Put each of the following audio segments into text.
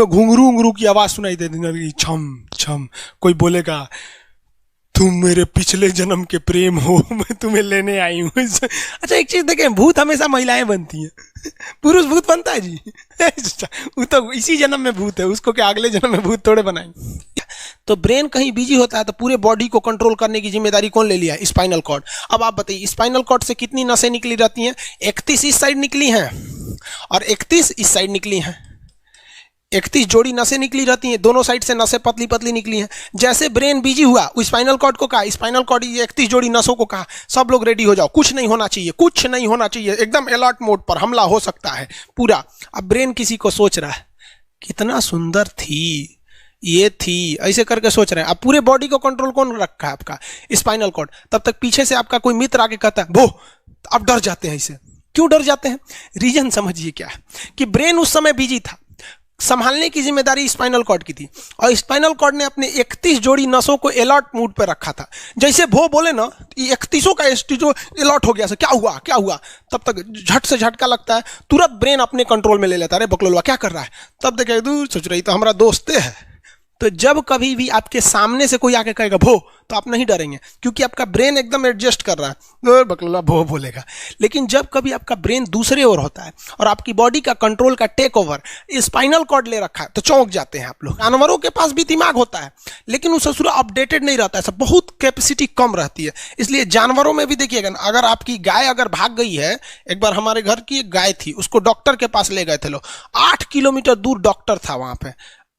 में घुंघरू घुंघरू की आवाज सुनाई देती लगी, छम छम। कोई बोलेगा तुम मेरे पिछले जन्म के प्रेम हो, मैं तुम्हें लेने आई हूँ। अच्छा एक चीज देखें, भूत हमेशा महिलाएं बनती हैं, पुरुष भूत बनता है जी? वो तो इसी जन्म में भूत है, उसको क्या अगले जन्म में भूत थोड़े बनाएंगे। तो ब्रेन कहीं बिजी होता है तो पूरे बॉडी को कंट्रोल करने की जिम्मेदारी कौन ले लिया? Spinal cord. अब आप बताइए स्पाइनल कॉर्ड से कितनी नसें निकली रहती हैं? 31 इस साइड निकली हैं और 31 इस साइड निकली हैं। 31 जोड़ी नसें निकली रहती हैं, दोनों साइड से नसें पतली पतली निकली हैं। जैसे ब्रेन बिजी हुआ, स्पाइनल कॉर्ड को कहा, स्पाइनल कॉर्ड 31 जोड़ी नसों को कहा, सब लोग रेडी हो जाओ, कुछ नहीं होना चाहिए, कुछ नहीं होना चाहिए, एकदम अलर्ट मोड पर, हमला हो सकता है पूरा। अब ब्रेन किसी को सोच रहा है कितना सुंदर थी ये थी, ऐसे करके सोच रहे हैं। अब पूरे बॉडी को कंट्रोल कौन रखा है? आपका स्पाइनल कॉर्ड। तब तक पीछे से आपका कोई मित्र आके कहता है वो, अब डर जाते हैं। इसे क्यों डर जाते हैं? रीजन समझिए क्या है कि ब्रेन उस समय बिजी था, संभालने की जिम्मेदारी स्पाइनल कॉर्ड की थी और स्पाइनल कॉर्ड ने अपने 31 जोड़ी नसों को अलर्ट मूड पर रखा था। जैसे वो बोले ना, 31 का जो अलर्ट हो गया, क्या हुआ क्या हुआ, तब तक झट से झटका लगता है, तुरंत ब्रेन अपने कंट्रोल में ले लेता है। अरे बकलोलवा क्या कर रहा है? तब देखे दूर सोच रही तो हमारा दोस्त है। तो जब कभी भी आपके सामने से कोई आके कहेगा भो, तो आप नहीं डरेंगे क्योंकि आपका ब्रेन एकदम एडजस्ट कर रहा है, बकलोला भो बोलेगा। लेकिन जब कभी आपका ब्रेन दूसरे ओर होता है और आपकी बॉडी का कंट्रोल का टेक ओवर स्पाइनल कॉर्ड ले रखा है तो चौंक जाते हैं आप लोग। जानवरों के पास भी दिमाग होता है लेकिन वो ससुरा अपडेटेड नहीं रहता है, सब बहुत कैपेसिटी कम रहती है। इसलिए जानवरों में भी देखिएगा, अगर आपकी गाय अगर भाग गई है, एक बार हमारे घर की एक गाय थी, उसको डॉक्टर के पास ले गए थे लोग, 8 किलोमीटर दूर डॉक्टर था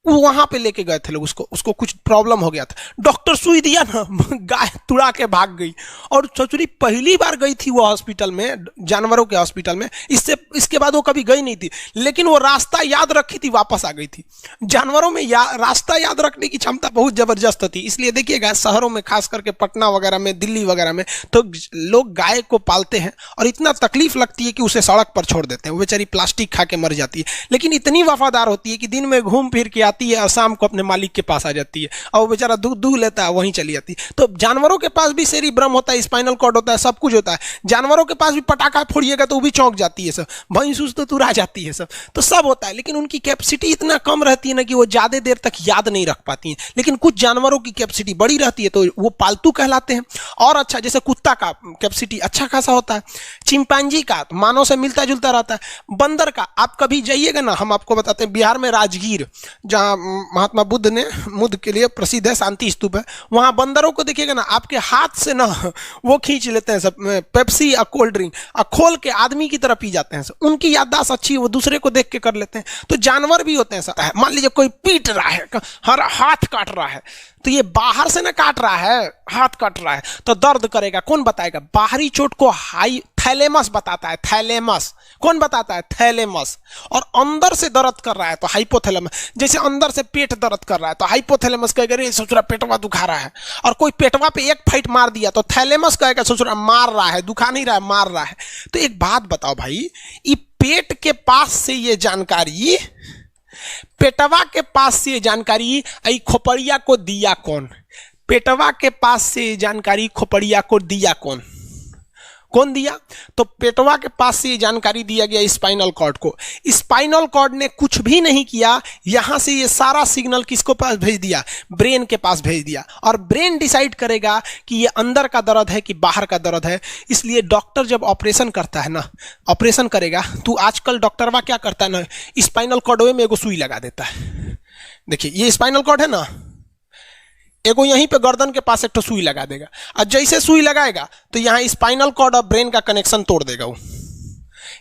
वहां पे लेके गए थे लोग, उसको कुछ प्रॉब्लम हो गया था, डॉक्टर सुई दिया ना, गाय तुड़ा के भाग गई। और ससुरी पहली बार गई थी वो हॉस्पिटल में, जानवरों के हॉस्पिटल में, इसके बाद वो कभी गई नहीं थी, लेकिन वो रास्ता याद रखी थी, वापस आ गई थी। जानवरों में रास्ता याद रखने की क्षमता बहुत जबरदस्त थी। इसलिए देखिएगा शहरों में, खास करके पटना वगैरह में, दिल्ली वगैरह में, तो लोग गाय को पालते हैं और इतना तकलीफ लगती है कि उसे सड़क पर छोड़ देते हैं, वो बेचारी प्लास्टिक खा के मर जाती है, लेकिन इतनी वफादार होती है कि दिन में घूम फिर के आती है और शाम को अपने मालिक के पास आ जाती है और वो बेचारा दूध लेता है, वहीं चली जाती है। तो जानवरों के पास भी सेरिब्रम होता है, स्पाइनल कॉर्ड होता है, सब कुछ होता है। जानवरों के पास भी पटाखा फोड़िएगा तो वो भी चौंक जाती है सब, भैंस तो तुरा जाती है सब, तो सब होता है। लेकिन उनकी कैपेसिटी इतना कम रहती है ना कि वो ज्यादा देर तक याद नहीं रख पाती हैं। लेकिन कुछ जानवरों की कैपेसिटी बड़ी रहती है तो वो पालतू कहलाते हैं। और अच्छा, जैसे कुत्ता का कैपेसिटी अच्छा खासा होता है, चिंपांजी का मानव से मिलता जुलता रहता है, बंदर का आप कभी जाइएगा ना, हम आपको बताते हैं, बिहार में राजगीर, जहां महात्मा बुद्ध के लिए प्रसिद्ध है, शांति स्तूप है, वहां बंदरों को देखिएगा ना, आपके हाथ से ना वो खींच लेते हैं सब, पेप्सी या कोल्ड ड्रिंक खोल के आदमी की तरह पी जाते हैं सब। उनकी याददाश्त अच्छी है, वो दूसरे को देख के कर लेते हैं। तो जानवर भी होते हैं सब। मान लीजिए कोई पीट रहा है, हर हाथ काट रहा है, तो ये बाहर से ना काट रहा है, हाथ काट रहा है तो दर्द करेगा, कौन बताएगा? बाहरी चोट को थैलेमस बताता है, थैलेमस। कौन बताता है? थैलेमस। और अंदर से दर्द कर रहा है तो हाइपोथैलेमस। जैसे अंदर से पेट दर्द कर रहा है तो हाइपोथैलेमस कहेगा रे ससुरा पेटवा दुखा रहा है, और कोई पेटवा पे एक फाइट मार दिया तो थैलेमस कहेगा ससुरा मार रहा है, दुखा नहीं रहा है, मार रहा है। तो एक बात बताओ भाई, ये पेट के पास से ये जानकारी, पेटवा के पास से जानकारी खोपड़िया को दिया कौन? पेटवा के पास से जानकारी खोपड़िया को दिया कौन दिया? तो पेटवा के पास से जानकारी दिया गया स्पाइनल कॉर्ड को। स्पाइनल कॉर्ड ने कुछ भी नहीं किया, यहां से ये सारा सिग्नल किसको पास भेज दिया? ब्रेन के पास भेज दिया। और ब्रेन डिसाइड करेगा कि ये अंदर का दर्द है कि बाहर का दर्द है। इसलिए डॉक्टर जब ऑपरेशन करता है ना, ऑपरेशन करेगा तो आजकल डॉक्टरवा क्या करता है ना, स्पाइनल कॉर्ड में एगो सुई लगा देता है। देखिए ये स्पाइनल कॉर्ड है ना, एगो यहीं पे गर्दन के पास एक तो सुई लगा देगा, और जैसे सुई लगाएगा तो यहाँ स्पाइनल कॉर्ड और ब्रेन का कनेक्शन तोड़ देगा, वो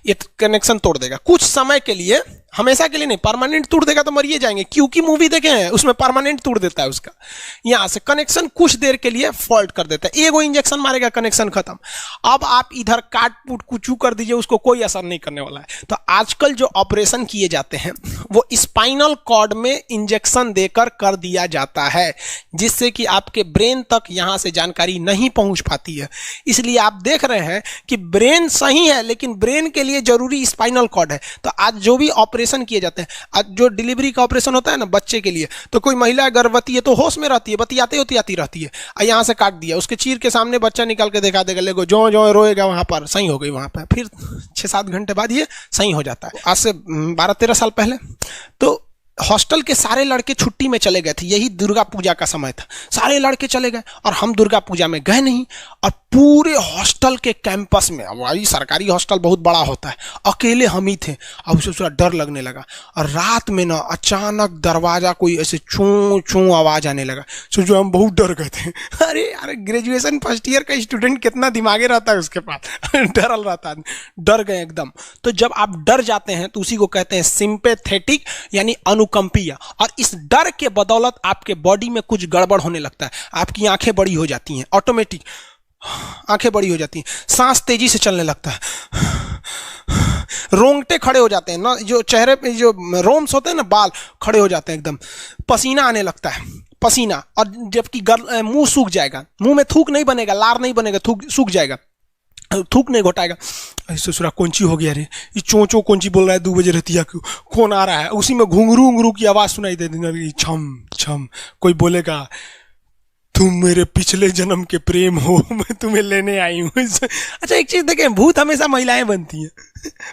ये कनेक्शन तोड़ देगा कुछ समय के लिए, हमेशा के लिए नहीं, परमानेंट तोड़ देगा तो मरिए जाएंगे। क्योंकि मूवी देखे हैं उसमें परमानेंट तोड़ देता है उसका, यहां से कनेक्शन कुछ देर के लिए फॉल्ट कर देता है, एगो इंजेक्शन मारेगा कनेक्शन खत्म। अब आप इधर काट पुट कुचू कर दीजिए, उसको कोई असर नहीं करने वाला है। तो आजकल जो ऑपरेशन किए जाते हैं वो स्पाइनल कॉर्ड में इंजेक्शन देकर कर दिया जाता है, जिससे कि आपके ब्रेन तक यहां से जानकारी नहीं पहुंच पाती है। इसलिए आप देख रहे हैं कि ब्रेन सही है लेकिन ब्रेन के लिए जरूरी स्पाइनल कॉर्ड है। तो आज जो भी ऑपरेशन किए जाते हैं, आज जो डिलीवरी का ऑपरेशन होता है ना बच्चे के लिए, तो कोई महिला गर्भवती है तो होश में रहती है, बतियाते होती आती रहती है, यहां से काट दिया, उसके चीर के सामने बच्चा निकाल के दिखा देगा, लेगो जो जो रोएगा वहां पर सही हो गई, वहां पर फिर 6-7 घंटे बाद ये सही हो जाता है। आज से 12-13 साल पहले तो हॉस्टल के सारे लड़के छुट्टी में चले गए थे, यही दुर्गा पूजा का समय था, सारे लड़के चले गए और हम दुर्गा पूजा में गए नहीं। और पूरे हॉस्टल के कैंपस में, अब भाई सरकारी हॉस्टल बहुत बड़ा होता है, अकेले हम ही थे। अब उसे थोड़ा डर लगने लगा और रात में ना अचानक दरवाजा कोई ऐसे चूं चूं आवाज आने लगा। सोचो हम बहुत डर गए थे। अरे ग्रेजुएशन फर्स्ट ईयर का स्टूडेंट कितना दिमागे रहता है उसके पास। डरल रहता है, डर गए एकदम। तो जब आप डर जाते हैं तो उसी को कहते हैं सिंपैथेटिक यानी अनुकंपीय। और इस डर के बदौलत आपके बॉडी में कुछ गड़बड़ होने लगता है, आपकी आंखें बड़ी हो जाती हैं, ऑटोमेटिक आंखें बड़ी हो जाती हैं, सांस तेजी से चलने लगता है, रोंगटे खड़े हो जाते हैं ना, जो चेहरे पे जो रोम्स होते हैं ना, बाल खड़े हो जाते हैं एकदम, पसीना आने लगता है, पसीना। और जबकि मुंह सूख जाएगा, मुंह में थूक नहीं बनेगा, लार नहीं बनेगा, सूख जाएगा, थूक नहीं घोटाएगा। ससुरा कौन ची हो गया रे, ये चोंचो कौन ची बोल रहा है 2 बजे रहती है, कौन आ रहा है? उसी में घुंघरू उंगरू की आवाज सुनाई दे देगी, छम छम। कोई बोलेगा तुम मेरे पिछले जन्म के प्रेम हो, मैं तुम्हें लेने आई हूँ। अच्छा एक चीज देखें, भूत हमेशा महिलाएं बनती हैं,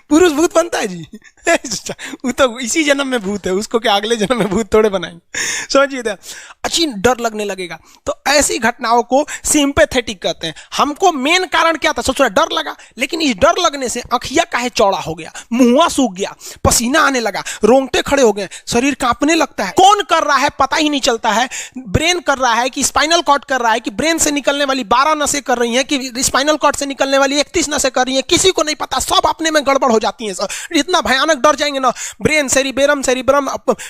पुरुष भूत बनता है जी। वो तो इसी जन्म में भूत है, उसको क्या अगले जन्म में भूत थोड़े बनाएंगे? समझिए, अच्छी डर लगने लगेगा। तो ऐसी घटनाओं को सिंपैथेटिक कहते हैं। हमको मेन कारण क्या था? सबसे ज्यादा डर लगा, लेकिन इस डर लगने से आंखिया काहे चौड़ा हो गया, मुंह सूख गया, पसीना आने लगा, रोंगटे खड़े हो गए, शरीर कांपने लगता है। कौन कर रहा है पता ही नहीं चलता है। ब्रेन कर रहा है कि स्पाइनल कॉर्ड कर रहा है, कि ब्रेन से निकलने वाली 12 नसें कर रही हैं, कि स्पाइनल कॉर्ड से निकलने वाली 31 नसें कर रही हैं, किसी को नहीं पता, सब अपने में गड़बड़ हो जाती हैं। इतना भयानक डर जाएंगे ना, ब्रेन, सेरिब्रम,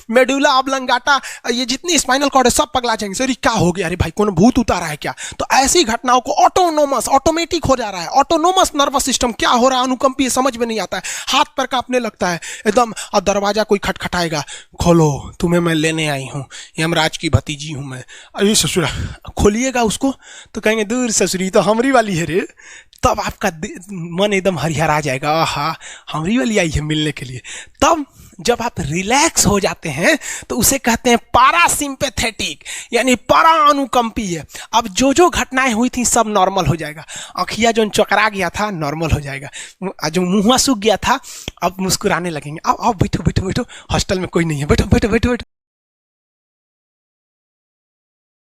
मेडुला ऑब्लंगाटा, ये जितनी स्पाइनल कॉर्ड है सब पगला जाएंगे। सर क्या हो गया? अरे भाई कौन भूत उतारा है क्या? तो ऐसी घटनाओं को ऑटोमेटिक हो जा रहा है, ऑटोनोमस नर्वस सिस्टम क्या हो रहा है, अनुकंपीय, समझ में नहीं आता है, हाथ पर कांपने लगता है एकदम। और दरवाजा कोई खटखटाएगा, खोलो, तुम्हें मैं लेने आई हूँ, यमराज की भतीजी हूँ मैं। अरे ससुरा, खोलिएगा उसको तो कहेंगे दूर ससुरी तो हमरी वाली है रे। तब आपका मन एकदम हरिहर आ जाएगा, आहा हमरी वाली आई है मिलने के लिए। तब जब आप रिलैक्स हो जाते हैं तो उसे कहते हैं पारासिम्पैथेटिक यानी परा अनुकंपीय। अब जो घटनाएं हुई थी सब नॉर्मल हो जाएगा। आँखिया जो चकरा गया था नॉर्मल हो जाएगा, जो मुंह सूख गया था अब मुस्कुराने लगेंगे। अब बैठो बैठो बैठो, हॉस्टल में कोई नहीं है, बैठो बैठो बैठो बैठो।